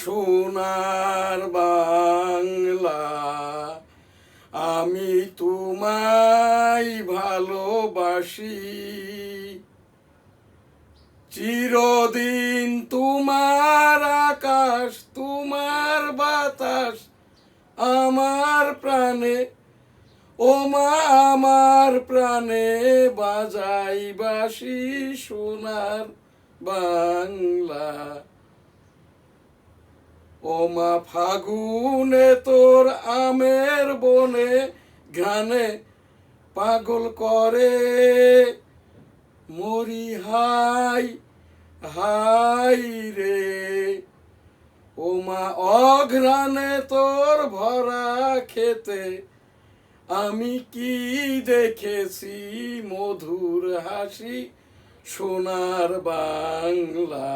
সোনার বাংলা, আমি তোমায় ভালোবাসি। চিরদিন তোমার আকাশ, তোমার বাতাস আমার প্রাণে, ও মা আমার প্রাণে বাজাই বাঁশি সোনার বাংলা। ও মা ফাগুনে তোর আমের বনে ঘ্রাণে পাগল করে মরি হাই হাই রে। ও মা অঘ্রাণে তোর ভরা খেতে আমি কি দেখেছি মধুর হাসি সোনার বাংলা।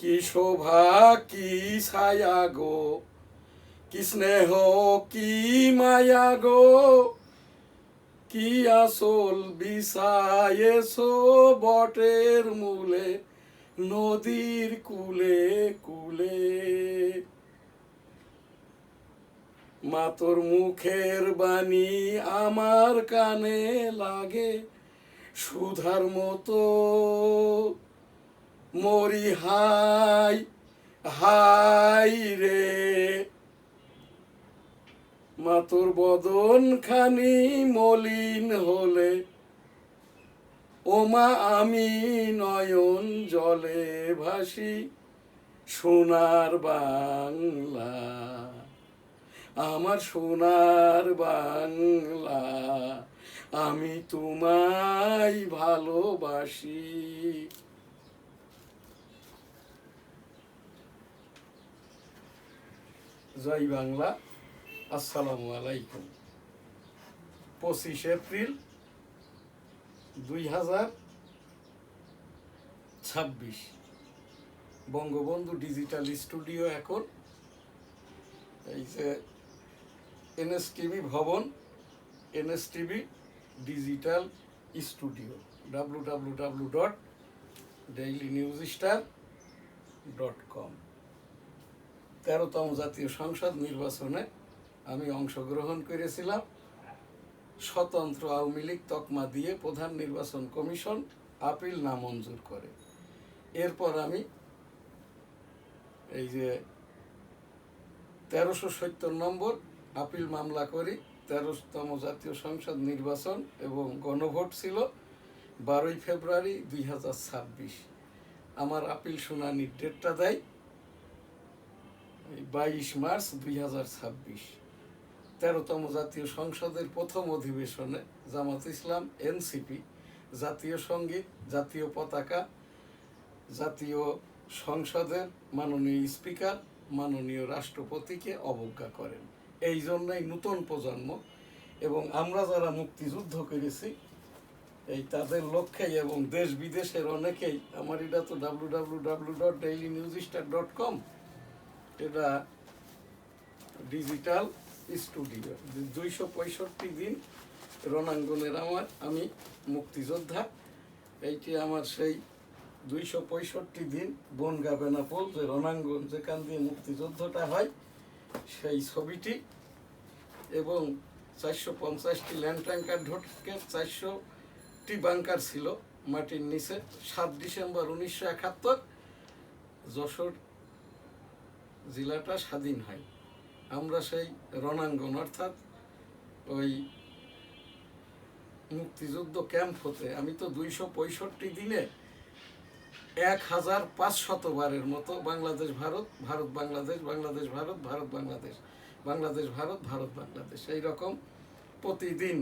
কি শোভা কি ছায়া গো, কি স্নেহ কি মায়া গো, কি আসল বিছায়েছো বটের মূলে নদীর কূলে কূলে। মা তোর মুখের বাণী আমার কানে লাগে সুধার মতো, মরি হাই হাই রে। মা তোর বদন খানি মলিন হলে, ও মা আমি নয়ন জলে ভাসি সোনার বাংলা। আমার সোনার বাংলা, আমি তোমায় ভালোবাসি। জয় বাংলা। আসসালামু আলাইকুম। 25 এপ্রিল 2026, বঙ্গবন্ধু ডিজিটাল স্টুডিও। এখন এই যে এনএসটিভি ভবন, এনএসটিভি ডিজিটাল স্টুডিও, www.dailynewsstar.com। 13তম জাতীয় সংসদ নির্বাচনে আমি অংশগ্রহণ করেছিলাম। স্বতন্ত্র আওয়ামী লীগ তকমা দিয়ে প্রধান নির্বাচন কমিশন আপিল নামঞ্জুর করে। এরপর আমি এই যে 1370 নম্বর আপিল মামলা করি। 13তম জাতীয় সংসদ নির্বাচন এবং গণভোট ছিল 12 ফেব্রুয়ারি 2026। আমার আপিল শুনানির ডেটটা দেয় 22 মার্চ 2026। 13তম জাতীয় সংসদের প্রথম অধিবেশনে জামাত ইসলাম, এনসিপি জাতীয় সঙ্গীত, জাতীয় পতাকা, জাতীয় সংসদের মাননীয় স্পিকার, মাননীয় রাষ্ট্রপতিকে অবজ্ঞা করেন। এই জন্যই নতুন প্রজন্ম এবং আমরা যারা মুক্তিযুদ্ধ করেছি এই তাদের লক্ষ্যেই এবং দেশ বিদেশের অনেকেই, আমার এটা তো www.dailynewsstar.com, এটা ডিজিটাল স্টুডিও। 265 দিন রণাঙ্গনের আমি মুক্তিযোদ্ধা। এইটি আমার সেই 265 দিন বনগা বেনাপোল, যে রণাঙ্গন যেখান দিয়ে মুক্তিযুদ্ধটা হয়, সেই ছবিটি। এবং 450টি ল্যান্ড ট্যাঙ্কার ঢোকে, 400টি বাংকার ছিল মাটির নিচে। 7 ডিসেম্বর 1971 যশোর জেলাটা স্বাধীন হয়। আমরা সেই রণাঙ্গন অর্থাৎ ওই মুক্তিযুদ্ধ ক্যাম্প হতে আমি তো 265 দিনে 1500 বারের মতো বাংলাদেশ ভারত, ভারত বাংলাদেশ, বাংলাদেশ ভারত, ভারত বাংলাদেশ, বাংলাদেশ ভারত, ভারত বাংলাদেশ, এইরকম প্রতিদিন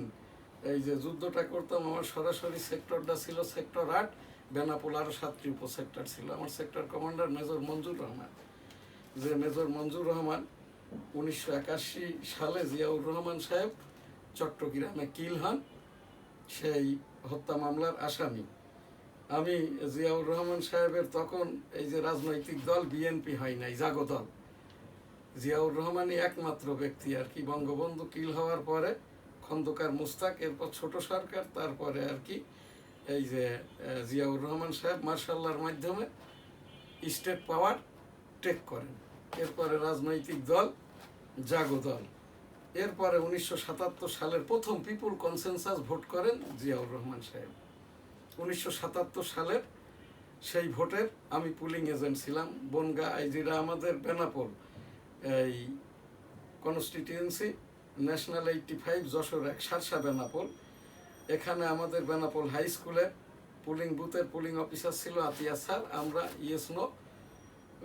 এই যে যুদ্ধটা করতাম। আমার সরাসরি সেক্টরটা ছিল সেক্টর 8, বেনাপোল আরও 7টি উপসেক্টর ছিল। আমার সেক্টর কমান্ডার মেজর মঞ্জুর রহমান। যে মেজর মঞ্জুর রহমান 1981 সালে জিয়াউর রহমান সাহেব চট্টগ্রামে কিল হন, সেই হত্যা মামলার আসামি। আমি জিয়াউর রহমান সাহেবের তখন এই যে রাজনৈতিক দল বিএনপি হয় নাই, জাগো দল। জিয়াউর রহমানই একমাত্র ব্যক্তি আর কি বঙ্গবন্ধু কিল হওয়ার পরে, খন্দকার মুস্তাক, এরপর ছোট সরকার, তারপরে আর কি এই যে জিয়াউর রহমান সাহেব মার্শাল্লার মাধ্যমে স্টেট পাওয়ার টেক করেন। এরপরে রাজনৈতিক দল জাগো দল। এরপরে 1977 সালের প্রথম পিপুল কনসেনসাস ভোট করেন জিয়াউর রহমান সাহেব। 1977 সালের সেই ভোটের আমি পুলিং এজেন্ট ছিলাম। বনগাঁ যেটা আমাদের বেনাপোল এই কনস্টিটিউয়েন্সি ন্যাশনাল 85 যশোর 1 সারসা বেনাপোল। এখানে আমাদের বেনাপোল হাই স্কুলের পুলিং বুথের পুলিং অফিসার ছিল আতিয়া স্যার। আমরা ইয়েস নো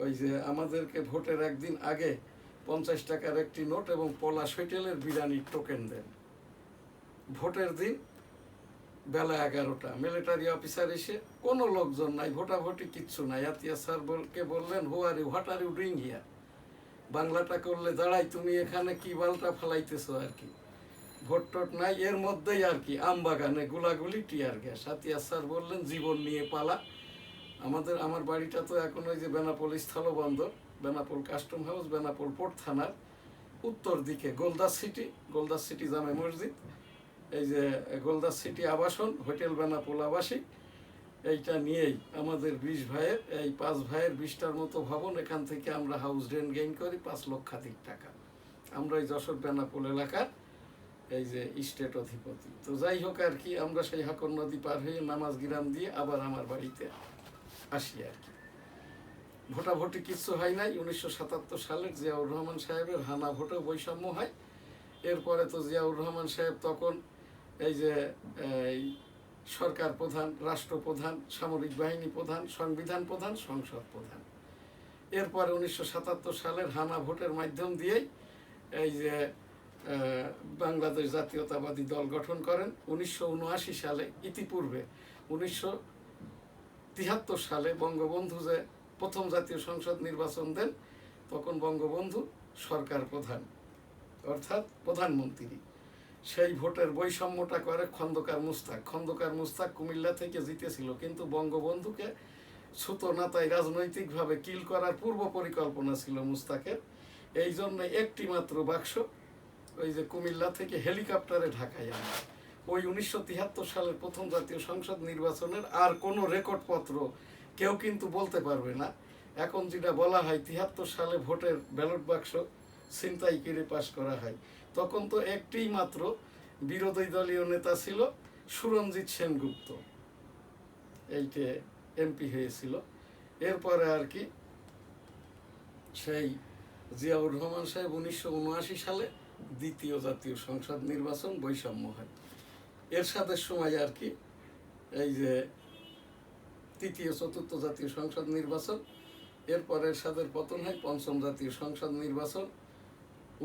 ওই যে আমাদেরকে ভোটের একদিন আগে 50 টাকার একটি নোট এবং পলাশ হোটেলের বিরিয়ানির টোকেন দেন। ভোটের দিন বেলা 11টা মিলিটারি অফিসার এসে কোনো লোকজন নাই, ভোটাভুটি কিচ্ছু নাই। আতিয়া স্যার বললেন what are you doing here. বাংলাটা করলে দাঁড়াই তুমি এখানে কি বালটা ফেলাইতেছো আর কি। ভোট টোট নাই, এর মধ্যেই আর কি আমবাগানে গোলাগুলি টিয়ার গ্যাস। আতিয়া স্যার বললেন জীবন নিয়ে পালা। আমার বাড়িটা তো এখন ওই যে বেনাপোল স্থলবন্দর, Benapole custom house, Benapole port থানার উত্তর দিকে গোলদাস সিটি জামে মসজিদ, এই যে গোলদাস সিটি আবাসন, হোটেল বেনাপোল আবাসিক, এইটা নিয়েই আমাদের 20 ভাইয়ের এই 5 ভাইয়ের 20টার মতো ভবন। এখান থেকে আমরা হাউস রেন্ট গেইন করি 5 লক্ষাধিক টাকা। আমরা এই যশোর বেনাপোল এলাকার এই যে স্টেট অধিপতি। তো যাই হোক আর কি, আমরা সেই হাকর নদী পার হয়ে নামাজ গিরাম দিয়ে আবার আমার বাড়িতে আসি আর কি। ভোটাভুটি কিচ্ছু হয় নাই। 1977 সালের জিয়াউর রহমান সাহেবের হানা ভোটে বৈষম্য হয়। এরপরে তো জিয়াউর রহমান সাহেব তখন এই যে এই সরকার প্রধান, রাষ্ট্রপ্রধান, সামরিক বাহিনী প্রধান, সংবিধান প্রধান, সংসদ প্রধান। এরপরে 1977 সালের হানা ভোটের মাধ্যম দিয়েই এই যে বাংলাদেশ জাতীয়তাবাদী দল গঠন করেন। 1979 সালে, ইতিপূর্বে 1973 সালে বঙ্গবন্ধু যে প্রথম জাতীয় সংসদ নির্বাচন দেন, তখন বঙ্গবন্ধু সরকার প্রধান অর্থাৎ প্রধানমন্ত্রী। সেই ভোটের বৈষম্যটা করে খন্দকার মুস্তাক কুমিল্লা থেকে জিতেছিল, কিন্তু বঙ্গবন্ধুকে ছুতো না, তাই রাজনৈতিকভাবে কিল করার পূর্ব পরিকল্পনা ছিল মুস্তাকের। এই জন্য একটি মাত্র বাক্স ওই যে কুমিল্লা থেকে হেলিকপ্টারে ঢাকায় আনে। ওই 1973 সালের প্রথম জাতীয় সংসদ নির্বাচনের আর কোনো রেকর্ডপত্র কেউ কিন্তু বলতে পারবে না। এখন যেটা বলা হয় 73 সালে ভোটের ব্যালট বাক্স ছিনতাই করে পাশ করা হয়। তখন তো একটি মাত্র বিরোধী দলীয় নেতা ছিল সুরঞ্জিত সেনগুপ্ত, এইটে এমপি হয়েছিল। এরপরে আর কি সেই জিয়াউর রহমান সাহেব 1979 সালে দ্বিতীয় জাতীয় সংসদ নির্বাচন বৈষম্য হয়। এরশাদের সময় আর কি এই যে তৃতীয় চতুর্থ জাতীয় সংসদ নির্বাচন। এরপর এরশাদের পতন হয়, পঞ্চম জাতীয় সংসদ নির্বাচন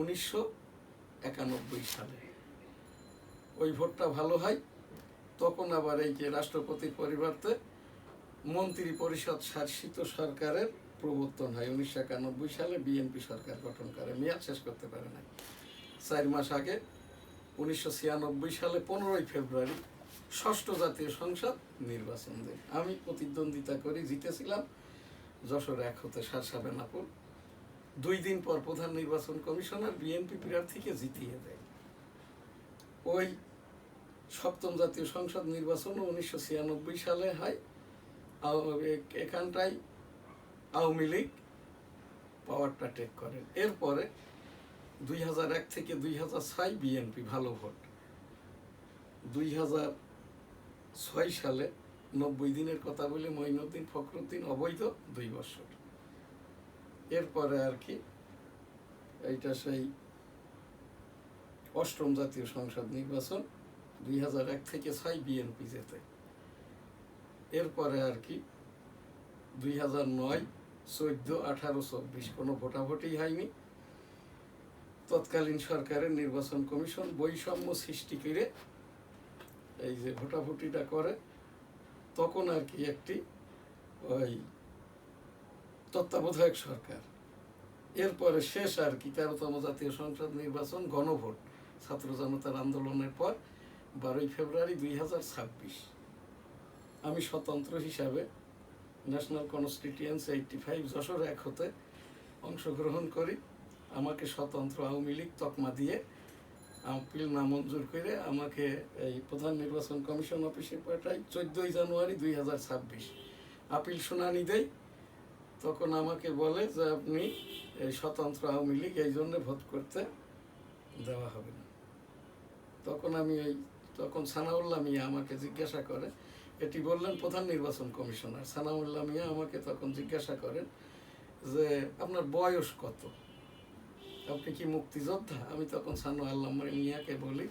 1991 সালে। ওই ভোটটা ভালো হয়। তখন আবার এই যে রাষ্ট্রপতির পরিবর্তে মন্ত্রী পরিষদ শাসিত সরকারের প্রবর্তন হয়। 1991 সালে বিএনপি সরকার গঠন করে, মেয়াদ শেষ করতে পারে না। 4 মাস আগে 1996 সালে 15 ফেব্রুয়ারি ষষ্ঠ জাতীয় সংসদ নির্বাচন দেয়। আমি প্রতিদ্বন্দ্বিতা করি, জিতেছিলাম যশোর 1 হতে সারসা বেনাপোল। 2 দিন পর প্রধান নির্বাচন কমিশনার বিএনপি প্রার্থীকে জিতিয়ে দেয়। ওই সপ্তম জাতীয় সংসদ নির্বাচন 1996 সালে হয়। এখানটাই আওয়ামী লীগ পাওয়ারটা টেক করেন। এরপরে 2001 থেকে 2006 বিএনপি ভালো ভোট। 2006 সালে 90 দিনের কথা বলে মঈনুদ্দিন ফখরুদ্দিন অবৈধ 2 বছর। এরপরে আর কি এইটা সেই অষ্টম জাতীয় সংসদ নির্বাচন 2001 থেকে 6 বিএনপি জেতে। এরপরে আর কি 2009, 14, 18, 24 কোনো ভোটাভুটি হয়নি। তৎকালীন সরকারের নির্বাচন কমিশন বৈষম্য সৃষ্টি করে এই যে ভোটাভুটিটা করে, তখন আর কি একটি ওই তত্ত্বাবধায়ক সরকার। এরপরে শেষ আর কি 13তম জাতীয় সংসদ নির্বাচন গণভোট ছাত্র জনতার আন্দোলনের পর 12 ফেব্রুয়ারি 2026। আমি স্বতন্ত্র হিসাবে ন্যাশনাল কনস্টিটিউয়েন্সি 85 যশোর 1 হতে অংশগ্রহণ করি। আমাকে স্বতন্ত্র আওয়ামী লীগ তকমা দিয়ে আপিল নামঞ্জুর করে আমাকে এই প্রধান নির্বাচন কমিশন অফিসে পাঠায়। 14 জানুয়ারি 2026 আপিল শুনানি দেয়। তখন আমাকে বলে যে আপনি এই স্বতন্ত্র আওয়ামী লীগ এই জন্যে ভোট করতে দেওয়া হবে না। তখন সানাউল্লাহ মিয়া আমাকে জিজ্ঞাসা করে, এটি বললেন প্রধান নির্বাচন কমিশনার সানাউল্লাহ মিয়া আমাকে তখন জিজ্ঞাসা করেন যে আপনার বয়স কত, আপনি কি মুক্তিযোদ্ধা? আমি তখন সানাউল্লাহ মিয়াকে বলি,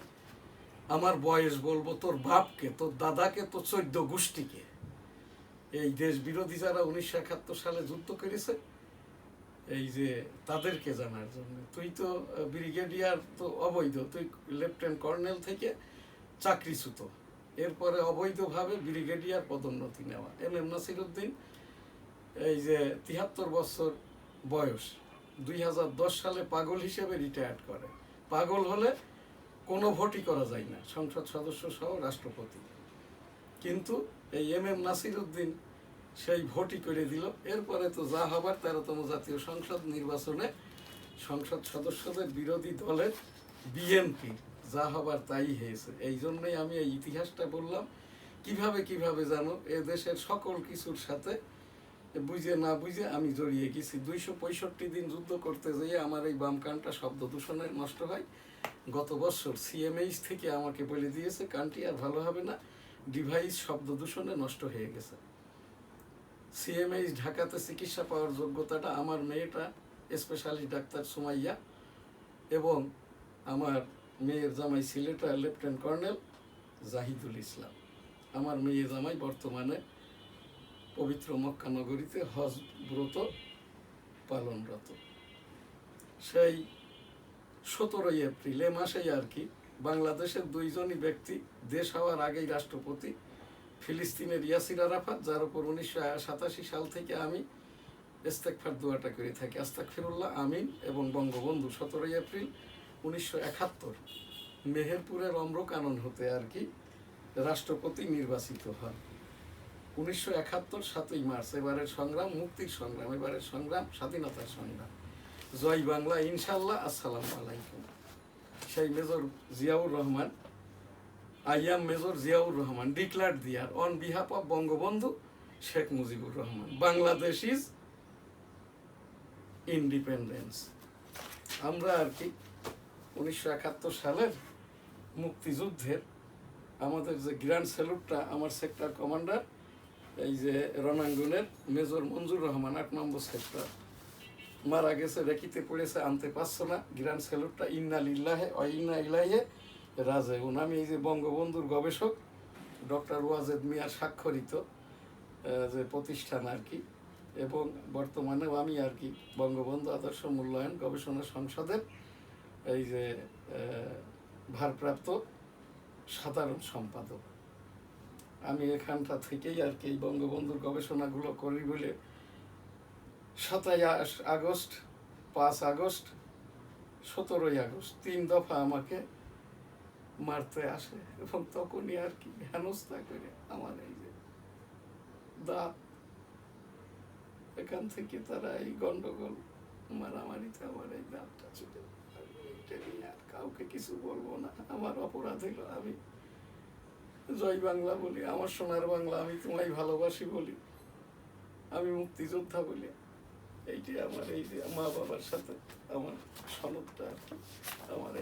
আমার বয়স বলবো তোর বাপকে, তোর দাদাকে, তোর 14 গোষ্ঠীকে, এই দেশ বিরোধী যারা 1971 সালে যুদ্ধ করেছে এই যে তাদেরকে জানার জন্য। তুই তো ব্রিগেডিয়ার তো অবৈধ, তুই লেফটেন্যান্ট কর্নেল থেকে চাকরিচ্যুত, এরপরে অবৈধভাবে ব্রিগেডিয়ার পদোন্নতি নেওয়া। এম নাসিরউদ্দিন এই যে 73 বছর বয়স, 2010 সালে পাগল হিসেবে রিটায়ার্ড করে। পাগল হলে কোনো ভোটই করা যায় না, সংসদ সদস্য সহ রাষ্ট্রপতি। কিন্তু এই এম নাসিরউদ্দিন সেই ভোটই করে দিল। এরপরে তো যা হবার 13তম জাতীয় সংসদ নির্বাচনে সংসদ সদস্যদের বিরোধী দলের বিএনপি যা হবার তাই হয়েছে। এই জন্যই আমি এই ইতিহাসটা বললাম, কিভাবে জানো এ দেশের সকল কিছুর সাথে বুঝে না বুঝে আমি জড়িয়ে গেছি। 265 দিন যুদ্ধ করতে যেয়ে আমার এই বাম কানটা শব্দ দূষণে নষ্ট হয়। গত বছর সিএমএইচ থেকে আমাকে বলে দিয়েছে কানটি আর ভালো হবে না, ডিভাইস শব্দ দূষণে নষ্ট হয়ে গেছে। সিএমএইচ ঢাকাতে চিকিৎসা পাওয়ার যোগ্যতাটা আমার মেয়েটা স্পেশালিস্ট ডাক্তার সুমাইয়া এবং আমার মেয়ের জামাই সিলেটা লেফটেন্যান্ট কর্নেল জাহিদুল ইসলাম। আমার মেয়ে জামাই বর্তমানে পবিত্র মক্কা নগরীতে হজ ব্রত পালনরত। সেই 17 এপ্রিল এ মাসেই আর কি বাংলাদেশের 2জনই ব্যক্তি দেশ হওয়ার আগেই রাষ্ট্রপতি, ফিলিস্তিনের ইয়াসির আরাফাত, যার উপর 1987 সাল থেকে আমি ইস্তেগফার দোয়াটা করে থাকি, আস্তাগফিরুল্লাহ আমিন, এবং বঙ্গবন্ধু 17 এপ্রিল 1971 মেহেরপুরের অম্রকানন হতে আর কি রাষ্ট্রপতি নির্বাচিত হন। 1971 7ই মার্চ এবারের সংগ্রাম মুক্তির সংগ্রাম, এবারের সংগ্রাম স্বাধীনতার সংগ্রাম। জয় বাংলা ইনশাল্লাহ। আসসালামু আলাইকুম। সেই major Ziaur Rahman, I am Major Ziaur Rahman, declared there on behalf of Bangabandhu Sheikh Mujibur Rahman. Bangladesh is independence. আমরা আর কি 1971 সালের মুক্তিযুদ্ধের আমাদের যে গ্র্যান্ড স্যালুটটা আমার সেক্টর কমান্ডার এই যে রণাঙ্গনের মেজর মঞ্জুর রহমান 8 নম্বর সেক্টর মারা গেছে, রেকিতে পড়েছে, আনতে পারছো না। গ্র্যান্ড স্যালুটটা ইন্না লিল্লাহে ওয়া ইন্না ইলাইহি রাজিউন। আমি এই যে বঙ্গবন্ধুর গবেষক ডক্টর ওয়াজেদ মিয়ার স্বাক্ষরিত যে প্রতিষ্ঠান আর কি, এবং বর্তমানেও আমি আর কি বঙ্গবন্ধু আদর্শ মূল্যায়ন গবেষণা সংসদের এই যে ভারপ্রাপ্ত সাধারণ সম্পাদক। আমি এখানটা থেকেই আর কি এই বঙ্গবন্ধুর গবেষণাগুলো করি বলে 27 আগস্ট, 5 আগস্ট, 17 আগস্ট 3 দফা আমাকে মারতে আসে, এবং তখনই আর কি হেনস্থা করে আমার এই যে দাঁত এখান থেকে তারা এই গন্ডগোল মারামারিতে আমার এই দাঁতটা ছুটে, এইটা নিয়ে আর কাউকে কিছু বলবো না। আমার অপরাধ হলো আমি জয় বাংলা বলি, আমার সোনার বাংলা, আমি তোমায় ভালোবাসি বলি, আমি মুক্তিযোদ্ধা বলি, এইটি আমার এই যে মা বাবার সাথে আমার সনদটা আর কি আমার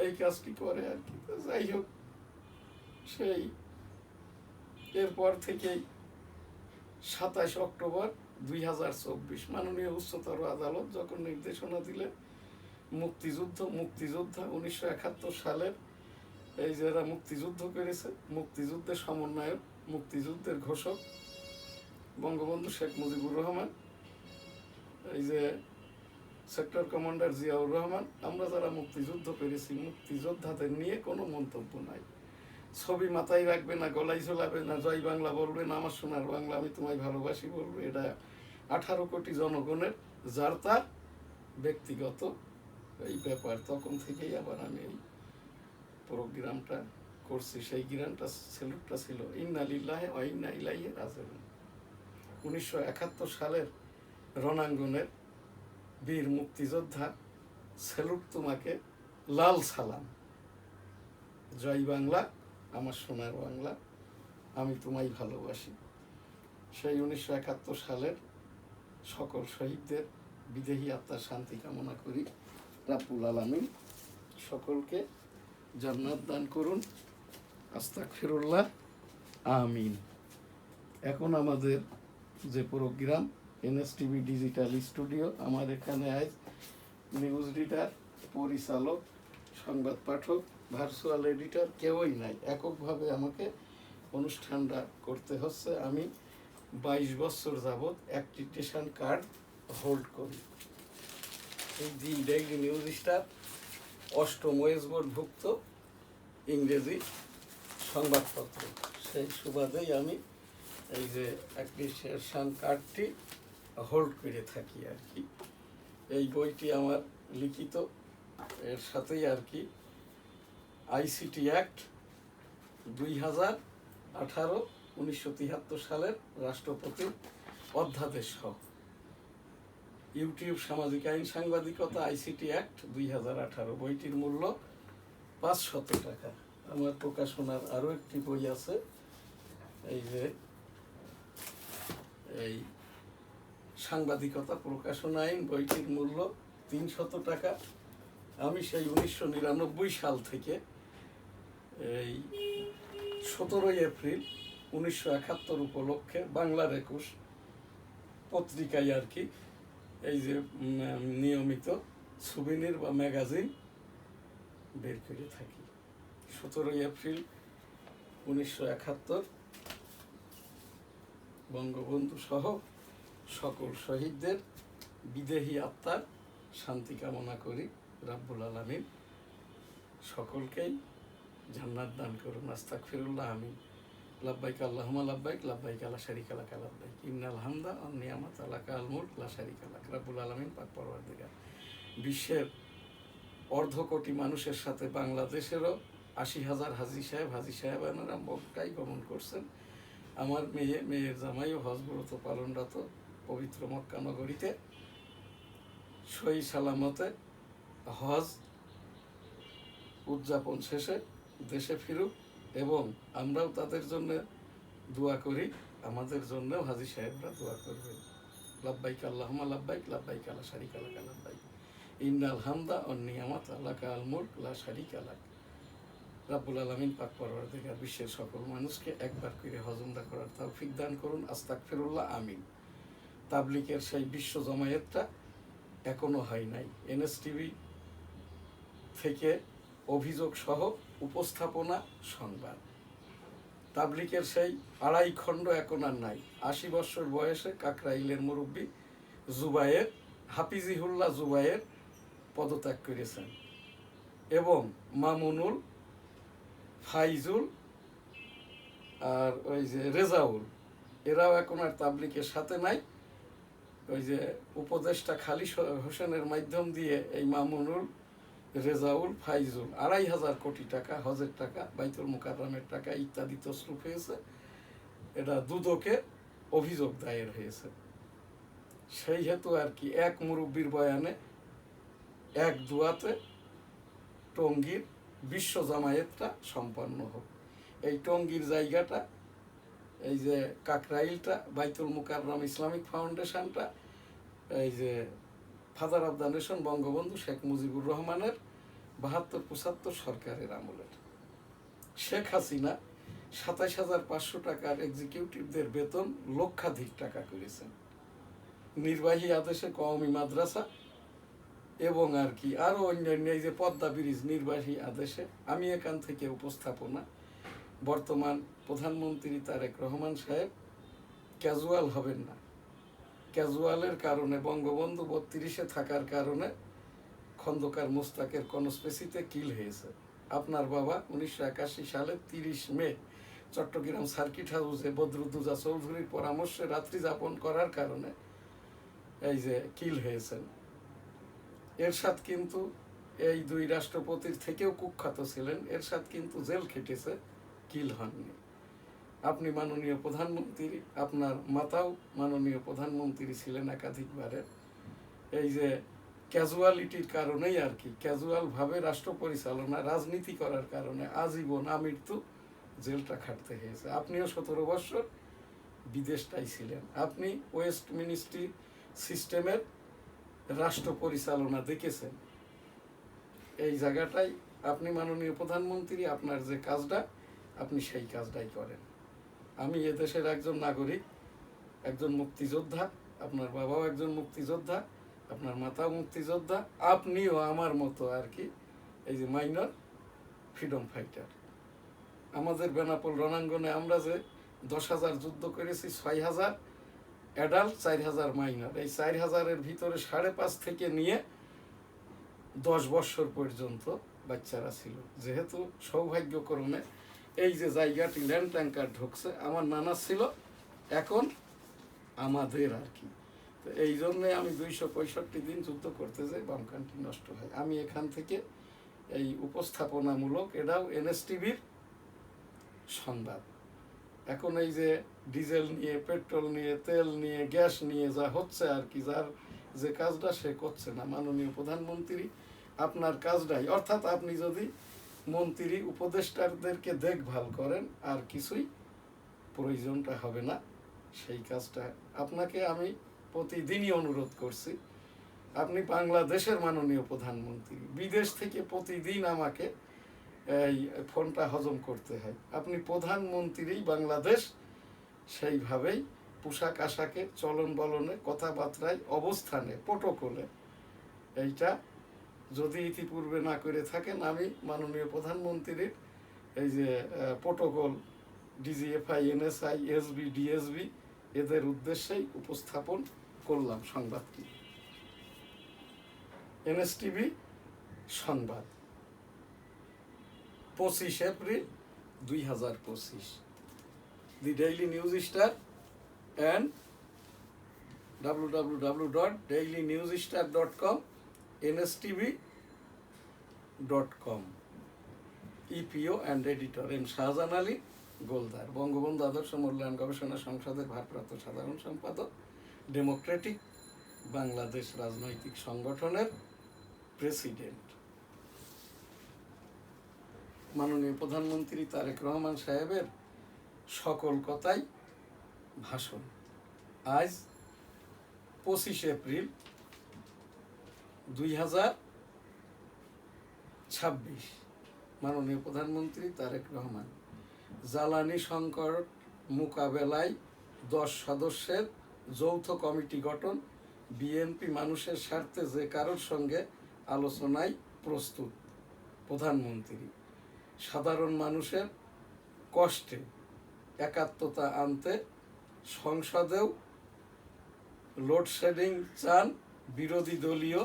এই কাজটি করে আর কি। যাই হোক, সেই এরপর থেকেই 27 অক্টোবর 2024 মাননীয় উচ্চতর আদালত যখন নির্দেশনা দিলেন মুক্তিযোদ্ধা 1971 সালের এই যারা মুক্তিযুদ্ধ করেছে, মুক্তিযুদ্ধের সমন্বয়ক, মুক্তিযুদ্ধের ঘোষক বঙ্গবন্ধু শেখ মুজিবুর রহমান, এই যে সেক্টর কমান্ডার জিয়াউর রহমান, আমরা যারা মুক্তিযুদ্ধ করেছি মুক্তিযোদ্ধাদের নিয়ে কোনো মন্তব্য নাই। ছবি মাথায় রাখবে না, গলায় ঝোলাবে না, জয় বাংলা বলবে না, আমার সোনার বাংলা, আমি তোমায় ভালোবাসি বলবে, এটা 18 কোটি জনগণের যার তার ব্যক্তিগত এই ব্যাপার। তখন থেকেই আবার আমি এই প্রোগ্রামটা করছি। সেই গ্রামটা স্যালুটটা ছিল ইন্না লিল্লাহি ওয়া ইন্না ইলাইহি রাজিউন। 1971 সালের রণাঙ্গনের বীর মুক্তিযোদ্ধা, স্যালুট তোমাকে, লাল সালাম, জয় বাংলা, আমার সোনার বাংলা, আমি তোমায় ভালোবাসি। সেই 1971 সালের সকল শহীদদের বিদেহী আত্মার শান্তি কামনা করি। রাব্বুল আলামিন সকলকে জান্নাত দান করুন। আস্তাগফিরুল্লাহ, আমিন। এখন আমাদের যে প্রোগ্রাম এনএসটিভি ডিজিটাল স্টুডিও, আমার এখানে আজ নিউজ রিডার, পরিচালক, সংবাদ পাঠক, ভার্চুয়াল এডিটর কেউই নাই। এককভাবে আমাকে অনুষ্ঠানটা করতে হচ্ছে। আমি 22 বছর যাবৎ অ্যাক্রিডিটেশন কার্ড হোল্ড করি। এই দি ডেইলি নিউজ স্টার 8ম ওয়েজ বোর্ডভুক্ত ইংরেজি সংবাদপত্র। সেই সুবাদেই আমি এই যে অ্যাক্রিডিটেশন কার্ডটি হোল্ড করে থাকি আর কি। এই বইটি আমার লিখিত, এর সাথেই আর কি আইসিটি অ্যাক্ট 2018 1973 সালের রাষ্ট্রপতির অধ্যাদেশ সহ ইউটিউব সামাজিক আইন সাংবাদিকতা আইসিটি অ্যাক্ট 2018। বইটির মূল্য 500 টাকা। আমার প্রকাশনার আরও একটি বই আছে, এই যে এই সাংবাদিকতা প্রকাশনা আইন, বইটির মূল্য 300 টাকা। আমি সেই 1999 সাল থেকে এই 17 এপ্রিল 1971 উপলক্ষে বাংলার 21 পত্রিকায় আর কি এই যে নিয়মিত সুবিনির বা ম্যাগাজিন বের করে থাকি। 17 এপ্রিল 1971 বঙ্গবন্ধু সহ সকল শহীদদের বিদেহী আত্মার শান্তি কামনা করি। রাব্বুল আলামিন সকলকেই জান্নাত দান করুন। আস্তাগফিরুল্লাহ, আমিন। লাব্বাইক আল্লাহুম্মা লাব্বাইক, লাব্বাইক লা শারীকা লাক লাব্বাইক, ইন্নাল হামদা ওয়ান নিয়ামাতা লাকাল মুলক লা শারীকা লাক। রাব্বুল আলামিন পাক পরওয়ারদিগার বিশ্বের 1.25 কোটি মানুষের সাথে বাংলাদেশেরও 80,000 হাজী সাহেবানারা মক্কায় গমন করছেন। আমার মেয়ের জামাইও হজ ব্রত পালনরত পবিত্র মক্কা নগরীতে সহি সালামতে হজ উদযাপন শেষে দেশে ফিরুক, এবং আমরাও তাদের জন্য দোয়া করি, আমাদের জন্যও হাজী সাহেবরা দোয়া করবেন। লাব্বাইক আল্লাহুম্মা লাব্বাইক, লাব্বাইক লা শারীকা লাক লাব্বাইক, ইন্নাল হামদা ওয়ান নিয়ামাতা লাকাল মুলক লা শারীকা লাক। রাব্বুল আলামিন পাক পরওয়ারদিগার বিশ্বের সকল মানুষকে একবার করে হজ উমরা করার তৌফিক দান করুন। আস্তাগফিরুল্লাহ, আমিন। তাবলিগের সেই বিশ্ব জমায়েতটা এখনো হয় নাই। এনএসটিভি থেকে অভিযোগ সহ উপস্থাপনা সংবাদ। তাবলিগের সেই 2.5 খণ্ড এখন আর নাই। 80 বছর বয়সে কাকরাইলের মুরব্বী জুবায়ের, হাফিজিহুল্লাহ জুবায়ের পদত্যাগ করেছেন, এবং মামুনুল, ফাইজুল আর ওই যে রেজাউল, এরাও এখন আর তাবলিগের সাথে নাই। ওই যে উপদেষ্টা খালিদ হোসেনের মাধ্যম দিয়ে এই মামুনুল, রেজাউল, ফাইজুল 2,500 কোটি টাকা হজের টাকা, বাইতুল মুকাররমের টাকা ইত্যাদি তসরুফ হয়েছে। এটা দুদকে অভিযোগ দায়ের হয়েছে। সেই হেতু আর কি এক মুরব্বীর বয়ানে এক দুয়াতে টঙ্গীর বিশ্ব জামায়াতটা সম্পন্ন হোক। এই টঙ্গীর জায়গাটা, এই যে কাকরাইলটা, বাইতুল মুকাররম ইসলামিক ফাউন্ডেশনটা এই যে father of the nation Bangabandhu Sheikh Mujibur রহমানের 72-75 সরকারের আমলের। শেখ হাসিনা 27,500 টাকার এক্সিকিউটিভদের বেতন লক্ষাধিক টাকা করেছেন। নির্বাহী আদেশে কওমি মাদ্রাসা এবং আর কি আরও অন্যান্য, এই যে পদ্মা ব্রিজ নির্বাহী আদেশে। আমি এখান থেকে উপস্থাপনা, বর্তমান প্রধানমন্ত্রী তারেক রহমান সাহেব ক্যাজুয়াল হবেন না। ক্যাজুয়ালের কারণে বঙ্গবন্ধু 32-এ থাকার কারণে খন্দকার মোস্তাকের কনস্পেসিতে কিল হয়েছে। আপনার বাবা 1981 সালের 30 মে চট্টগ্রাম সার্কিট হাউসে বদরুদ্দোজা চৌধুরীর পরামর্শে রাত্রি যাপন করার কারণে এই যে কিল হয়েছেন। এরশাদ কিন্তু এই 2 রাষ্ট্রপতির থেকেও কুখ্যাত ছিলেন। এরশাদ কিন্তু জেল খেটেছে, কিল হননি। আপনি মাননীয় প্রধানমন্ত্রী, আপনার মাতাও মাননীয় প্রধানমন্ত্রী ছিলেন একাধিকবারে। এই যে ক্যাজুয়ালিটির কারণেই আর কি, ক্যাজুয়ালভাবে রাষ্ট্র পরিচালনা রাজনীতি করার কারণে আজীবন আমৃত্যু জেলটা খাটতে হয়েছে। আপনিও 17 বছর বিদেশটাই ছিলেন। আপনি ওয়েস্ট মিনিস্ট্রি সিস্টেমের রাষ্ট্র পরিচালনা দেখেছেন। এই জায়গাটাই আপনি মাননীয় প্রধানমন্ত্রী, আপনার যে কাজটা আপনি সেই কাজটাই করেন। আমি এদেশের একজন নাগরিক, একজন মুক্তিযোদ্ধা, আপনার বাবাও একজন মুক্তিযোদ্ধা, আপনার মাতাও মুক্তিযোদ্ধা, আপনিও আমার মতো আর কি এই যে মাইনর ফ্রিডম ফাইটার। আমাদের বেনাপোল রণাঙ্গনে আমরা যে 10,000 যুদ্ধ করেছি, 6,000 অ্যাডাল্ট, 4,000 মাইনর। এই 4,000-এর ভিতরে 5.5 থেকে নিয়ে 10 বৎসর পর্যন্ত বাচ্চারা ছিল। যেহেতু সৌভাগ্যক্রমে এই যে জায়গাটি ল্যান্ড ট্যাঙ্কার ঢুকছে, আমার নানা ছিল, এখন আমাদের আর কি। তো এই জন্যে আমি 265 দিন যুদ্ধ করতে যাই, বামকানটি নষ্ট হয়। আমি এখান থেকে এই উপস্থাপনামূলক, এটাও এনএসটিভির সংবাদ। এখন এই যে ডিজেল নিয়ে, পেট্রোল নিয়ে, তেল নিয়ে, গ্যাস নিয়ে যা হচ্ছে আর কি, যার যে কাজটা সে করছে না। মাননীয় প্রধানমন্ত্রী আপনার কাজটাই, অর্থাৎ আপনি যদি মন্ত্রী উপদেষ্টাদেরকে দেখভাল করেন, আর কিছুই প্রয়োজনটা হবে না। সেই কাজটা আপনাকে আমি প্রতিদিনই অনুরোধ করছি। আপনি বাংলাদেশের মাননীয় প্রধানমন্ত্রী, বিদেশ থেকে প্রতিদিন আমাকে এই ফোনটা হজম করতে হয়। আপনি প্রধানমন্ত্রী বাংলাদেশ, সেইভাবেই পোশাক আশাকে, চলন বলনে, কথাবার্তায়, অবস্থানে, প্রোটোকলে, এইটা যদি ইতিপূর্বে না করে থাকেন, আমি মাননীয় প্রধানমন্ত্রীর এই যে protocol, DGFI, NSI, SB, DSB, এদের উদ্দেশ্যেই উপস্থাপন করলাম সংবাদটি। এনএসটিভি সংবাদ, 25 April 2025। The Daily News Star and www.dailynewsstar.com, nstv.com। EPO and editor M Shahjahan Ali Goldar, Bangabandhu আদর্শ মূল্যায়ন গবেষণা সংসদের ভারপ্রাপ্ত সাধারণ সম্পাদক, ডেমোক্রেটিক বাংলাদেশ রাজনৈতিক সংগঠনের প্রেসিডেন্ট। মাননীয় প্রধানমন্ত্রী তারেক রহমান সাহেবের সকল কথাই ভাষণ। আজ 25 এপ্রিল 2026। মাননীয় প্রধানমন্ত্রী তারেক রহমান, জ্বালানি সংকট মোকাবেলায় 10 সদস্যের যৌথ কমিটি গঠন, বিএনপি মানুষের স্বার্থে যে কারোর সঙ্গে আলোচনায় প্রস্তুত। প্রধানমন্ত্রী, সাধারণ মানুষের কষ্টে একাত্মতা আনতে সংসদেও লোডশেডিং চান বিরোধী দলীয়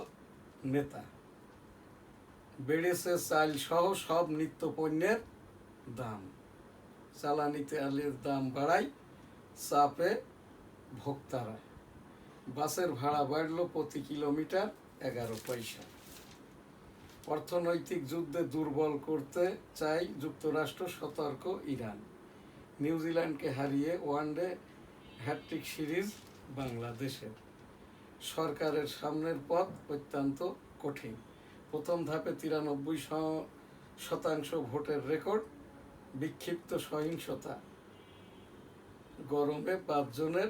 নেতা। বেড়েছে চাল সহ সব নিত্য পণ্যের দাম, জ্বালানি তেলের দাম বাড়ায় চাপে ভোক্তারা। বাসের ভাড়া বাড়ল প্রতি কিলোমিটার 11 পয়সা। অর্থনৈতিক যুদ্ধে দুর্বল করতে চাই যুক্তরাষ্ট্র, সতর্ক ইরান। নিউজিল্যান্ডকে হারিয়ে ওয়ানডে হ্যাট্রিক সিরিজ বাংলাদেশের। সরকারের সামনের পথ অত্যন্ত কঠিন। প্রথম ধাপে 93% ভোটের রেকর্ড, বিক্ষিপ্ত সহিংসতা, গরমে 5 জনের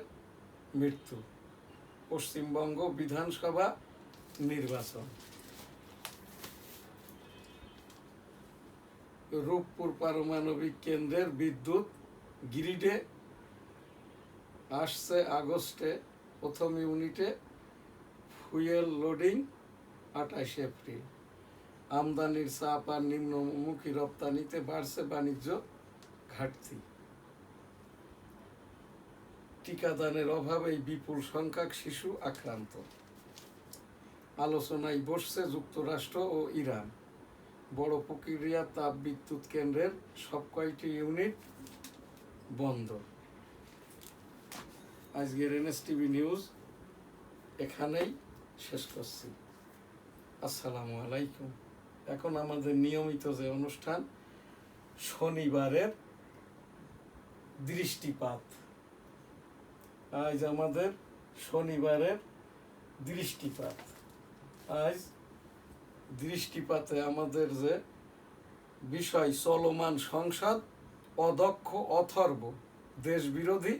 মৃত্যু। পশ্চিমবঙ্গ বিধানসভা নির্বাচন। রূপপুর পারমাণবিক কেন্দ্রের বিদ্যুৎ গ্রিডে আসছে আগস্টে প্রথম ইউনিটে ফুয়েল লোডিং 28 এপ্রিল। আমদানির চাপ আর নিম্নমুখী রপ্তানিতে বাড়ছে বাণিজ্য ঘাটতি। টিকাদানের অভাবেই বিপুল সংখ্যক শিশু আক্রান্ত। আলোচনায় বসছে যুক্তরাষ্ট্র ও ইরান। বড় প্রক্রিয়া তাপ বিদ্যুৎ কেন্দ্রের সব কয়টি ইউনিট বন্ধ। আজকের এনএসটিভি নিউজ এখানেই শেষ করছি। আসসালামু আলাইকুম। এখন আমাদের নিয়মিত যে অনুষ্ঠান, শনিবারের দৃষ্টিপাত। আজ আমাদের শনিবারের দৃষ্টিপাত। আজ দৃষ্টিপাতে আমাদের যে বিষয়, চলমান সংসদ, অদক্ষ, অথর্ব, দেশবিরোধী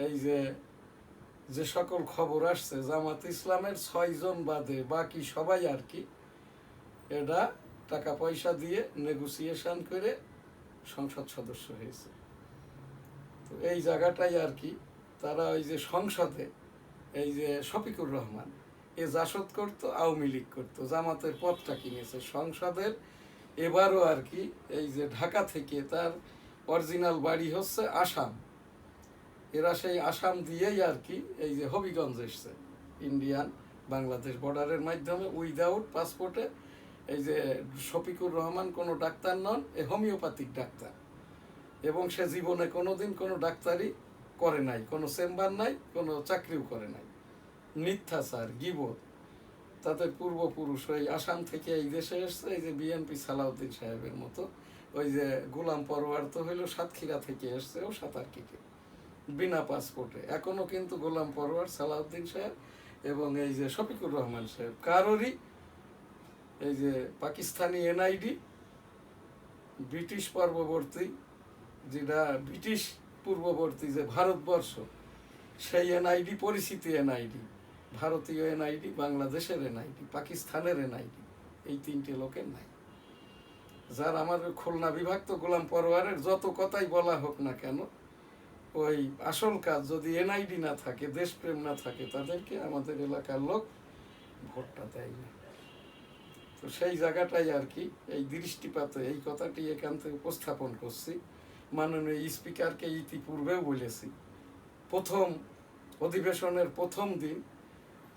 এই যে যে সকল খবর আসছে, জামাত ইসলামের 6 জন বাদে বাকি সবাই আর কি এটা টাকা পয়সা দিয়ে নেগোসিয়েশন করে সংসদ সদস্য হয়েছে। তো এই জায়গাটাই আর কি তারা ওই যে সংসদে এই যে শফিকুর রহমান এ জাসদ করতো, আওয়ামী লীগ করতো, জামাতের পদটা কিনেছে সংসদের। এবারও আর কি এই যে ঢাকা থেকে তার অরিজিনাল বাড়ি হচ্ছে আসাম, এরা সেই আসাম দিয়েই আর কি এই যে হবিগঞ্জ এসছে ইন্ডিয়ান বাংলাদেশ বর্ডারের মাধ্যমে উইদাউট পাসপোর্টে। এই যে শফিকুর রহমান কোনো ডাক্তার নন, এ হোমিওপ্যাথিক ডাক্তার, এবং সে জীবনে কোনোদিন কোনো ডাক্তারি করে নাই, কোনো চেম্বার নাই, কোনো চাকরিও করে নাই। মিথ্যাচার, গীবত, তাদের পূর্বপুরুষ ওই আসাম থেকে এই দেশে এসছে। এই যে বিএনপি সালাউদ্দিন সাহেবের মতো, ওই যে গোলাম পরোয়ার তো হইলো সাতক্ষীরা থেকে এসছে, ও সাঁতারকিকে বিনা পাসপোর্টে। এখনো কিন্তু গোলাম পরোয়ার, সালাউদ্দিন সাহেব এবং এই যে শফিকুর রহমান সাহেব কারোরই এই যে পাকিস্তানি এনআইডি, ব্রিটিশ পূর্ববর্তী, যেটা ব্রিটিশ পূর্ববর্তী যে ভারতবর্ষ, সেই এনআইডি, পরিচিতি এনআইডি, ভারতীয় এনআইডি, বাংলাদেশের এনআইডি, পাকিস্তানের এনআইডি, এই 3টে লোকের নাই। যার আমার খুলনা বিভাগ তো গোলাম পরোয়ারের যত কথাই বলা হোক না কেন, ওই আসল কাজ যদি এনআইডি না থাকে, দেশপ্রেম না থাকে, তাদেরকে আমাদের এলাকার লোক ভোটটা দেয় না। তো সেই জায়গাটাই আর কি এই দৃষ্টিপাতে এই কথাটি এখান থেকে উপস্থাপন করছি। মাননীয় স্পিকারকে ইতিপূর্বেও বলেছি, প্রথম অধিবেশনের প্রথম দিন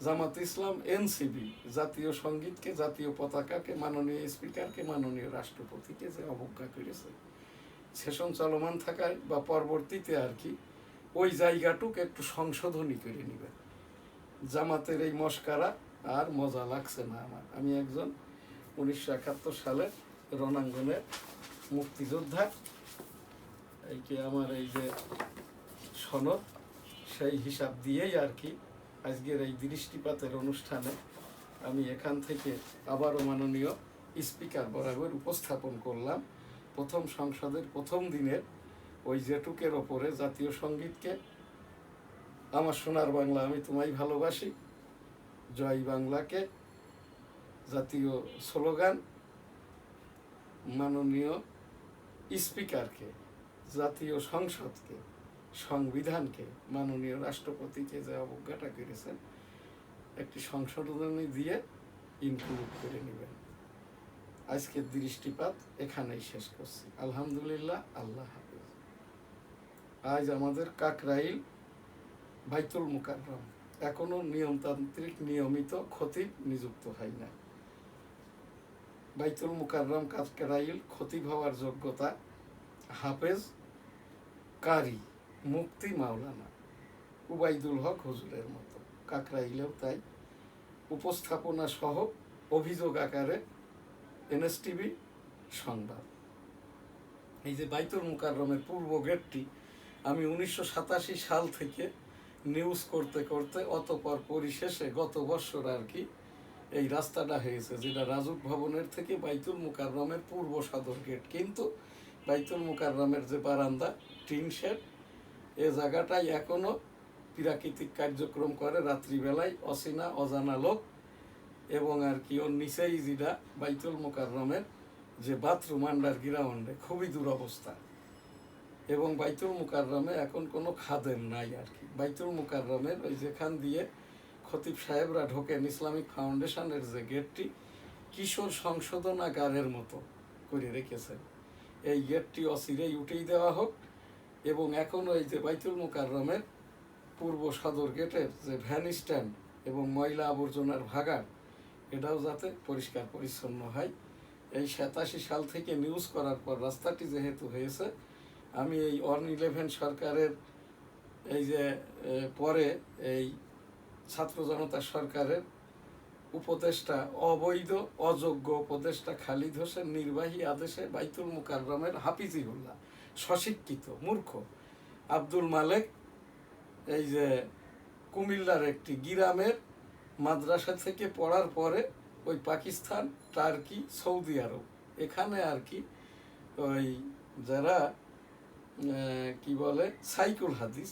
জামাত ইসলাম, এনসিবি জাতীয় সঙ্গীতকে, জাতীয় পতাকাকে, মাননীয় স্পিকারকে, মাননীয় রাষ্ট্রপতিকে যে অবজ্ঞা করেছে, সেশন চলমান থাকায় বা পরবর্তীতে আর কি ওই জায়গাটুক একটু সংশোধনী করে নেবে। জামাতের এই মস্কারা আর মজা লাগছে না আমার। আমি একজন 1971 সালের রণাঙ্গনের মুক্তিযোদ্ধা, এইকে আমার এই যে সনদ, সেই হিসাব দিয়েই আর কি আজকের এই দৃষ্টিপাতের অনুষ্ঠানে আমি এখান থেকে আবারও মাননীয় স্পিকার বরাবর উপস্থাপন করলাম প্রথম সংসদের প্রথম দিনের ওই যেটুকের ওপরে জাতীয় সঙ্গীতকে, আমার সোনার বাংলা আমি তোমায় ভালোবাসি, জয় বাংলাকে জাতীয় স্লোগান, মাননীয় স্পিকারকে, জাতীয় সংসদকে, সংবিধানকে, মাননীয় রাষ্ট্রপতিকে যে অবজ্ঞাটা করেছেন, একটি সংশোধনী দিয়ে ইনক্লুড করে নেবেন। আজকের দৃষ্টিপাত এখানেই শেষ করছি। আলহামদুলিল্লাহ, আল্লাহ হাফেজ। আজ আমাদের কাকরাইল বাইতুল মুকাররম এখনো নিয়মতান্ত্রিক নিয়মিত খতিব নিযুক্ত হয় না। বাইতুল মুকাররম কাকরাইল খতিব হওয়ার যোগ্যতা হাফেজ কারি মুফতি মাওলানা উবাইদুল হক হুজুরের মতো। কাকরাইলেও তাই। উপস্থাপনা সহ অভিযোগ আকারে এনএসটিভি সংবাদ। এই যে বাইতুল মুকাররমের পূর্ব গেটটি আমি 1987 সাল থেকে নিউজ করতে করতে অতপর পরিশেষে গত বছর আর কি এই রাস্তাটা হয়েছে, যেটা রাজুক ভবনের থেকে বাইতুল মুকাররমের পূর্ব সদর গেট। কিন্তু বাইতুল মুকাররমের যে বারান্দা, টিন শেড, এ জায়গাটাই এখনো প্রাকৃতিক কার্যক্রম করে রাত্রিবেলায় অচেনা অজানা লোক। এবং আর কি ওর নিচেই যেটা বাইতুল মুকাররমের যে বাথরুম আন্ডারগ্রাউন্ডে, খুবই দুরবস্থা। এবং বাইতুল মুকাররমে এখন কোনো খাদেম নাই আর কি। বাইতুল মুকাররমের ওই যেখান দিয়ে খতিব সাহেবরা ঢোকেন, ইসলামিক ফাউন্ডেশনের যে গেটটি কিশোর সংশোধনাগারের মতো করে রেখেছেন, এই গেটটি অচিরেই উঠেই দেওয়া হোক। এবং এখনও এই যে বাইতুল মুকাররমের পূর্ব সদর গেটের যে ভ্যান স্ট্যান্ড এবং ময়লা আবর্জনার ভাগাড়, এটাও যাতে পরিষ্কার পরিচ্ছন্ন হয়। এই 87 সাল থেকে নিউজ করার পর রাস্তাটি যেহেতু হয়েছে, আমি এই 11 সরকারের এই যে পরে এই ছাত্র জনতা সরকারের উপদেষ্টা, অবৈধ অযোগ্য উপদেষ্টা খালিদ হোসেন নির্বাহী আদেশে বাইতুল মুকাররমের হাফিজিউল্লাহ, স্বশিক্ষিত মূর্খ আব্দুল মালেক, এই যে কুমিল্লার একটি গ্রামের মাদ্রাসা থেকে পড়ার পরে ওই পাকিস্তান, টার্কি, সৌদি আরব, এখানে আর কি ওই যারা কি বলে সাইকুল হাদিস,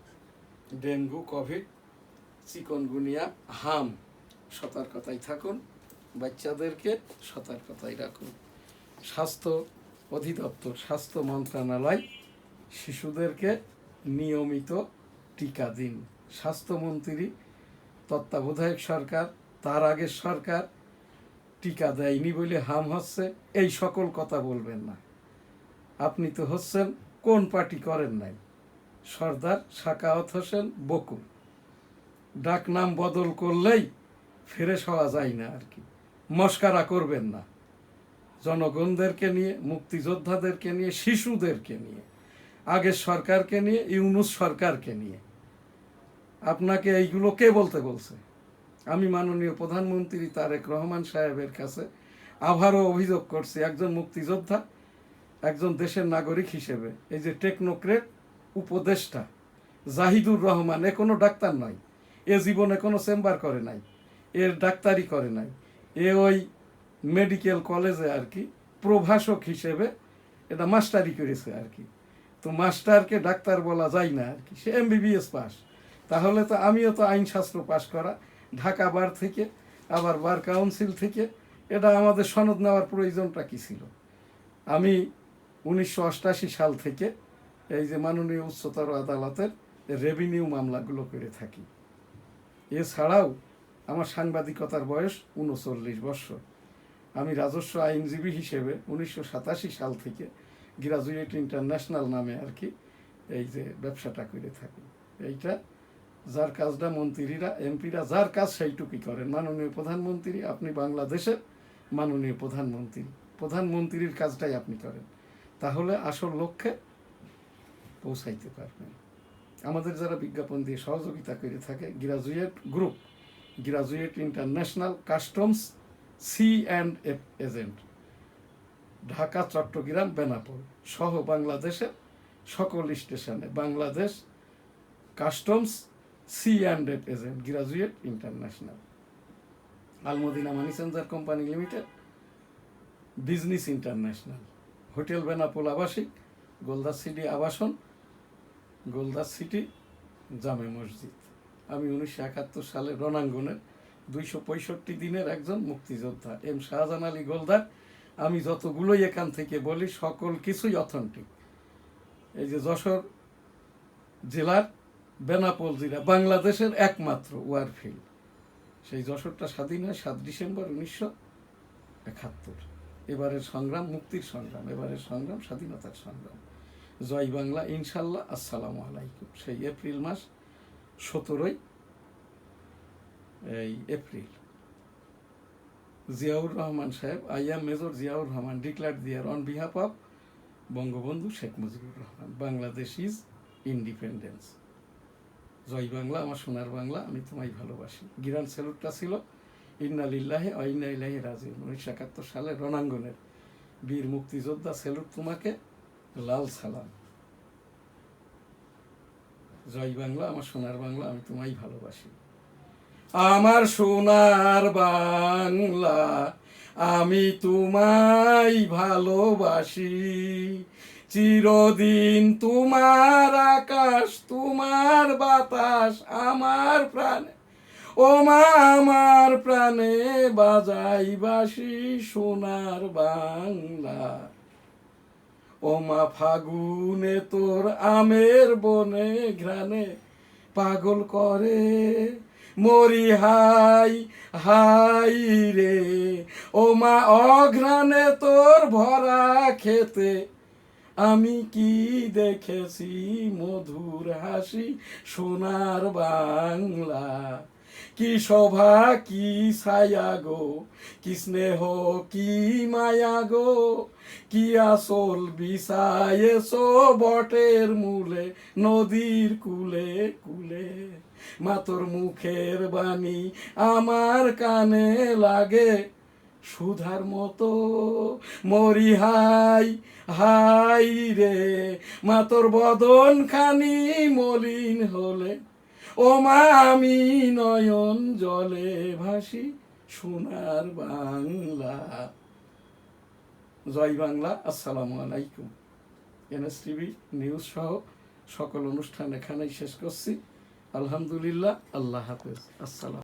ডেঙ্গু, কোভিড, চিকনগুনিয়া, হাম, সতর্কতায় থাকুন, বাচ্চাদেরকে সতর্কতায় রাখুন। স্বাস্থ্য অধিদপ্তর, স্বাস্থ্য মন্ত্রণালয় শিশুদেরকে নিয়মিত টিকা দিন। স্বাস্থ্যমন্ত্রী তত্ত্বাবধায়ক সরকার, তার আগের সরকার টিকা দেয়নি বলে হাম হচ্ছে, এই সকল কথা বলবেন না। আপনি তো হচ্ছেন কোন পার্টি করেন নাই, সর্দার সাখাওয়াত হোসেন বকুল। ডাক নাম বদল করলেই ফ্রেশ হওয়া যায় না আর কি। মস্কারা করবেন না জনগণদেরকে নিয়ে, মুক্তিযোদ্ধাদেরকে নিয়ে, শিশুদেরকে নিয়ে, আগের সরকারকে নিয়ে, ইউনূস সরকারকে নিয়ে। আপনাকে এইগুলো কে বলতে বলছে? আমি মাননীয় প্রধানমন্ত্রী তারেক রহমান সাহেবের কাছে আবারও অভিযোগ করছি, একজন মুক্তিযোদ্ধা, একজন দেশের নাগরিক হিসেবে এই যে টেকনোক্রেট উপদেষ্টা জাহিদুর রহমান, এ কোনো ডাক্তার নয়, এ জীবনে কোনো চেম্বার করে নাই, এর ডাক্তারি করে নাই, এ ওই মেডিকেল কলেজে আর কি প্রভাষক হিসেবে এটা মাস্টারি করেছে আর কি। তো মাস্টারকে ডাক্তার বলা যায় না আর কি, সে এমবিবিএস পাস। তাহলে তো আমিও তো আইনশাস্ত্র পাস করা, ঢাকা বার থেকে, আবার বার কাউন্সিল থেকে, এটা আমাদের সনদ নেওয়ার প্রয়োজনটা কী ছিল? আমি 1988 সাল থেকে এই যে মাননীয় উচ্চতর আদালতের রেভিনিউ মামলাগুলো করে থাকি। এছাড়াও আমার সাংবাদিকতার বয়স 39 বছর। আমি রাজস্ব আইনজীবী হিসেবে 1987 সাল থেকে গ্রাজুয়েট ইন্টারন্যাশনাল নামে আর কি এই যে ব্যবসাটা করে থাকি। এইটা যার কাজটা মন্ত্রীরা, এমপিরা যার কাজ সেইটুকুই করেন। মাননীয় প্রধানমন্ত্রী, আপনি বাংলাদেশের মাননীয় প্রধানমন্ত্রী, প্রধানমন্ত্রীর কাজটাই আপনি করেন, তাহলে আসল লক্ষ্যে পৌঁছাইতে পারবেন। আমাদের যারা বিজ্ঞাপন দিয়ে সহযোগিতা করে থাকে, graduate group, graduate international, customs, C&F agent, Dhaka, Chattogram, Benapole সহ বাংলাদেশের সকল স্টেশনে Bangladesh customs, C&F agent, graduate international. Almadina money changer company limited, business international, hotel Benapole আবাসিক, গোলদাস সিটি আবাসন, গোলদাস সিটি জামে মসজিদ। আমি 1971 সালে রণাঙ্গনের 265 দিনের একজন মুক্তিযোদ্ধা, এম শাহজাহান আলী গোলদার। আমি যতগুলোই এখান থেকে বলি সকল কিছুই অথেন্টিক। এই যে যশোর জেলার বেনাপোল জেলা বাংলাদেশের একমাত্র ওয়ারফিল্ড, সেই যশোরটা স্বাধীন হয় 7 ডিসেম্বর 1971। এবারের সংগ্রাম মুক্তির সংগ্রাম, এবারের সংগ্রাম স্বাধীনতার সংগ্রাম। জয় বাংলা, ইনশাল্লাহ। আসসালামু আলাইকুম। সেই এপ্রিল মাস 17 এপ্রিল, জিয়াউর রহমান সাহেব, I am major Ziaur Rahman, declare dear on behalf of Bangabandhu Sheikh Mujibur Rahman, Bangladesh is independence. জয় বাংলা, আমার সোনার বাংলা, আমি তোমায় ভালোবাসি। গিরান স্যালুটটা ছিল ইন্না লিল্লাহি ওয়া ইন্না ইলাইহি রাজিউন। 1971 সালে রণাঙ্গনের বীর মুক্তিযোদ্ধা, স্যালুট তোমাকে, লাল সালাম। জয় বাংলা, আমার সোনার বাংলা, আমি তোমায় ভালোবাসি। আমার সোনার বাংলা, আমি তোমায় ভালোবাসি। চিরদিন তোমার আকাশ, তোমার বাতাস আমার প্রাণে, ও মা আমার প্রাণে বাজাই বাঁশি সোনার বাংলা। ও মা ফাগুনে তোর আমের বনে ঘ্রাণে পাগল করে মরি হাই হাই রে। ও মা অঘ্রাণে তোর ভরা খেতে আমি কি দেখেছি মধুর হাসি সোনার বাংলা। কি শোভা কি ছায়া গো, কি স্নেহ কি মায়া গো, কি আসল বিছায়েছো বটের মূলে নদীর কুলে কুলে। মা তোর মুখের বাণী আমার কানে লাগে সুধার মতো মরি হাই হাই রে। মা তোর বদন খানি মলিন হলে, ও মা আমি নয়ন জলে ভাসি সোনার বাংলা। জয় বাংলা। আসসালামু আলাইকুম। NSTV নিউজ সহ সকল অনুষ্ঠান এখানেই শেষ করছি। আলহামদুলিল্লাহ, আল্লাহ হাফেজ, আসসালাম।